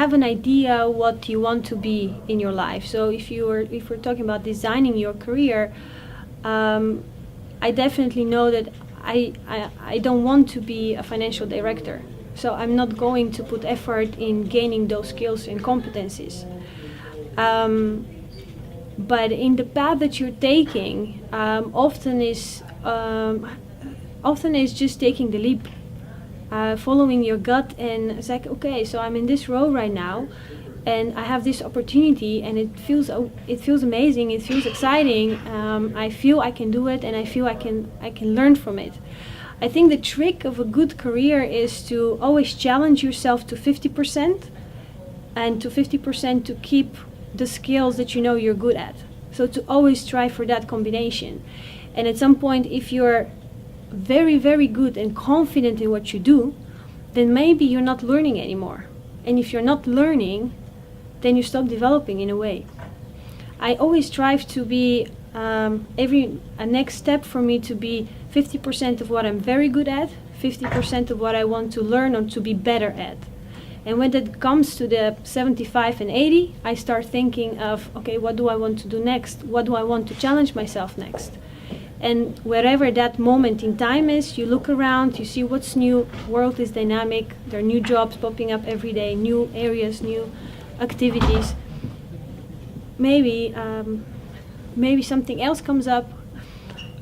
have an idea what you want to be in your life. So if we're talking about designing your career, I definitely know that I don't want to be a financial director. So I'm not going to put effort in gaining those skills and competencies. But in the path that you're taking, often is just taking the leap, following your gut, and it's like, okay, so I'm in this role right now, and I have this opportunity, and it feels amazing, it feels exciting. I feel I can do it, and I feel I can learn from it. I think the trick of a good career is to always challenge yourself to 50%, and to 50% to keep the skills that you know you're good at. So to always strive for that combination. And at some point, if you're very, very good and confident in what you do, then maybe you're not learning anymore. And if you're not learning, then you stop developing in a way. I always strive to be a next step for me to be 50% of what I'm very good at, 50% of what I want to learn or to be better at. And when that comes to the 75 and 80, I start thinking of, okay, what do I want to do next? What do I want to challenge myself next? And wherever that moment in time is, you look around, you see what's new, world is dynamic, there are new jobs popping up every day, new areas, new activities. Maybe something else comes up.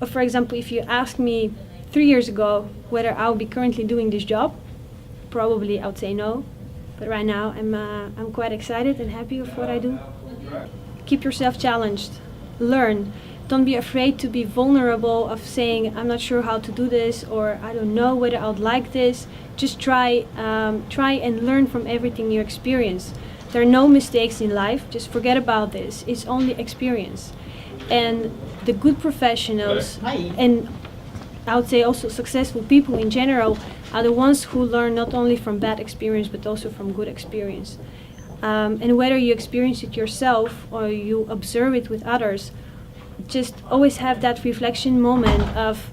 Or for example, if you ask me 3 years ago whether I'll be currently doing this job, probably I would say no. But right now I'm quite excited and happy with what I do. Keep yourself challenged, learn. Don't be afraid to be vulnerable of saying, I'm not sure how to do this, or I don't know whether I would like this. Just try and learn from everything you experience. There are no mistakes in life, just forget about this. It's only experience. And the good professionals, and I would say also successful people in general, are the ones who learn not only from bad experience, but also from good experience. And whether you experience it yourself or you observe it with others, just always have that reflection moment of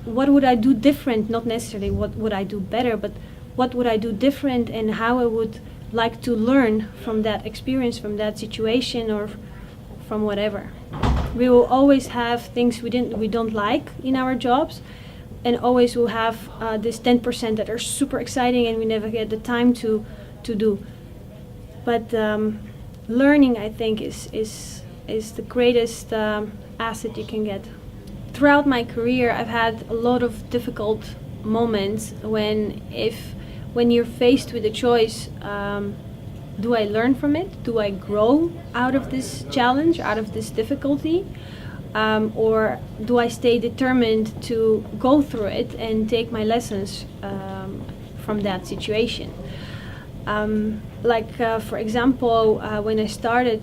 what would I do different, not necessarily what would I do better, but what would I do different and how I would like to learn from that experience, from that situation, or from whatever. We will always have things we don't like in our jobs, and always will have this 10% that are super exciting and we never get the time to do. But learning, I think, is the greatest asset you can get. Throughout my career, I've had a lot of difficult moments when you're faced with a choice, do I learn from it? Do I grow out of this challenge, out of this difficulty? Or do I stay determined to go through it and take my lessons from that situation? For example, when I started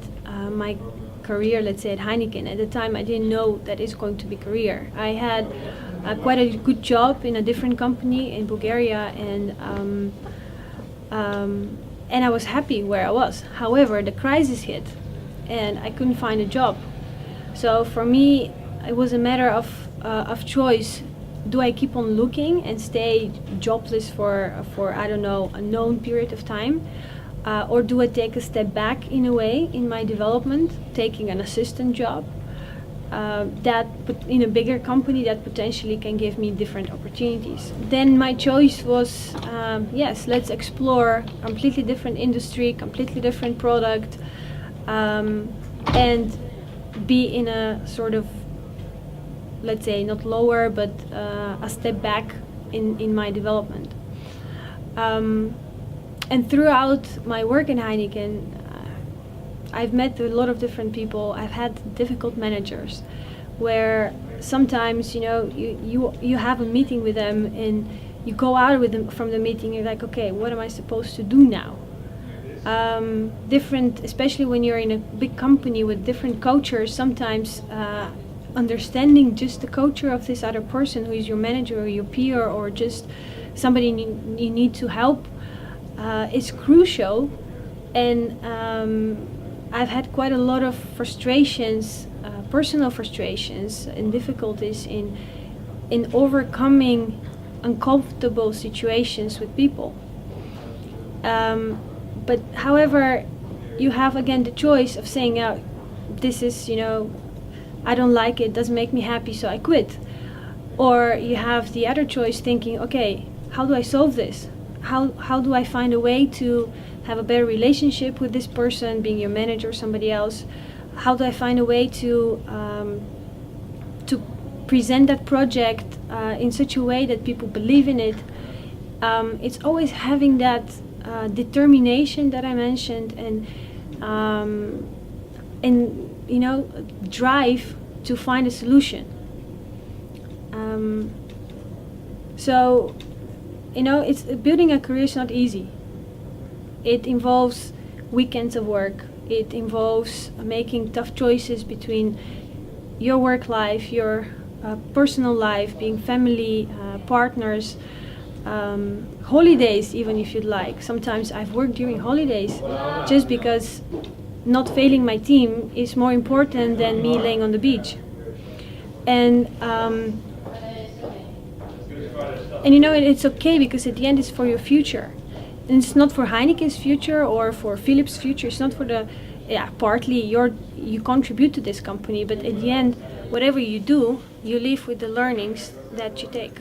my career, let's say at Heineken, at the time I didn't know that it's going to be career. I had quite a good job in a different company in Bulgaria, and I was happy where I was. However, the crisis hit and I couldn't find a job. So for me, it was a matter of choice. Do I keep on looking and stay jobless for I don't know, a known period of time? Or do I take a step back in a way in my development, taking an assistant job that in a bigger company that potentially can give me different opportunities? Then my choice was, yes, let's explore completely different industry, completely different product, and be in a sort of, let's say, not lower, but a step back in my development. And throughout my work in Heineken, I've met a lot of different people. I've had difficult managers where sometimes, you have a meeting with them and you go out with them from the meeting, you're like, okay, what am I supposed to do now? Different, especially when you're in a big company with different cultures, sometimes understanding just the culture of this other person who is your manager or your peer or just somebody you need to help is crucial. And I've had quite a lot of frustrations, personal frustrations and difficulties in overcoming uncomfortable situations with people. But however, you have again the choice of saying, "Oh, this is, I don't like it, doesn't make me happy, so I quit." Or you have the other choice thinking, "Okay, how do I solve this? How do I find a way to have a better relationship with this person, being your manager or somebody else? How do I find a way to present that project in such a way that people believe in it?" It's always having that determination that I mentioned, and drive to find a solution. So it's building a career is not easy. It involves weekends of work. It involves making tough choices between your work life, your personal life, being family, partners, holidays, even if you'd like. Sometimes I've worked during holidays just because not failing my team is more important than me laying on the beach. And it's okay, because at the end it's for your future. And it's not for Heineken's future or for Philips' future. It's not for partly you contribute to this company, but at the end, whatever you do, you leave with the learnings that you take.